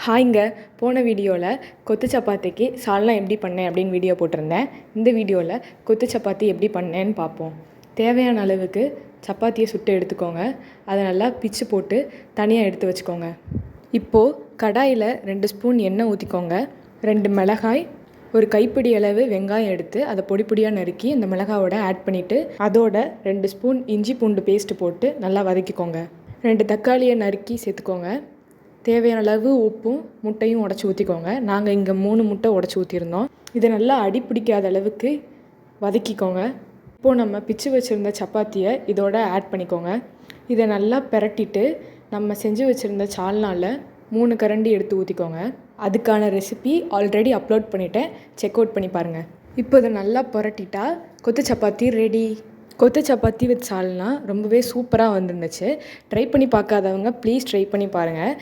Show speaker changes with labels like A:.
A: ஹாய்ங்க. போன வீடியோவில் கொத்து சப்பாத்திக்கு சால்னா எப்படி பண்ணேன் அப்படின்னு வீடியோ போட்டிருந்தேன். இந்த வீடியோவில் கொத்து சப்பாத்தி எப்படி பண்ணேன்னு பார்ப்போம். தேவையான அளவுக்கு சப்பாத்தியை சுட்டு எடுத்துக்கோங்க. அதை நல்லா பிச்சு போட்டு தனியாக எடுத்து வச்சுக்கோங்க. இப்போது கடாயில் 2 ஸ்பூன் எண்ணெய் ஊற்றிக்கோங்க. 2 மிளகாய், ஒரு கைப்பிடி அளவு வெங்காயம் எடுத்து அதை பொடி பொடியாக நறுக்கி இந்த மிளகாயோட ஆட் பண்ணிவிட்டு அதோட 2 ஸ்பூன் இஞ்சி பூண்டு பேஸ்ட்டு போட்டு நல்லா வதக்கிக்கோங்க. 2 தக்காளியை நறுக்கி சேர்த்துக்கோங்க. தேவையான அளவு உப்பும் முட்டையும் உடச்சி ஊற்றிக்கோங்க. நாங்கள் இங்கே 3 முட்டை உடச்சி ஊற்றிருந்தோம். இதை நல்லா அடி பிடிக்காத அளவுக்கு வதக்கிக்கோங்க. இப்போது நம்ம பிச்சு வச்சுருந்த சப்பாத்தியை இதோட ஆட் பண்ணிக்கோங்க. இதை நல்லா பிரட்டிட்டு நம்ம செஞ்சு வச்சுருந்த சால்னாவில் 3 கரண்டி எடுத்து ஊற்றிக்கோங்க. அதுக்கான ரெசிபி ஆல்ரெடி அப்லோட் பண்ணிவிட்டேன், செக் அவுட் பண்ணி பாருங்கள். இப்போ இதை நல்லா புரட்டிட்டா கொத்து சப்பாத்தி ரெடி. கொத்து சப்பாத்தி வித் சால்னா ரொம்பவே சூப்பராக வந்துருந்துச்சு. ட்ரை பண்ணி பார்க்காதவங்க ப்ளீஸ் ட்ரை பண்ணி பாருங்கள்.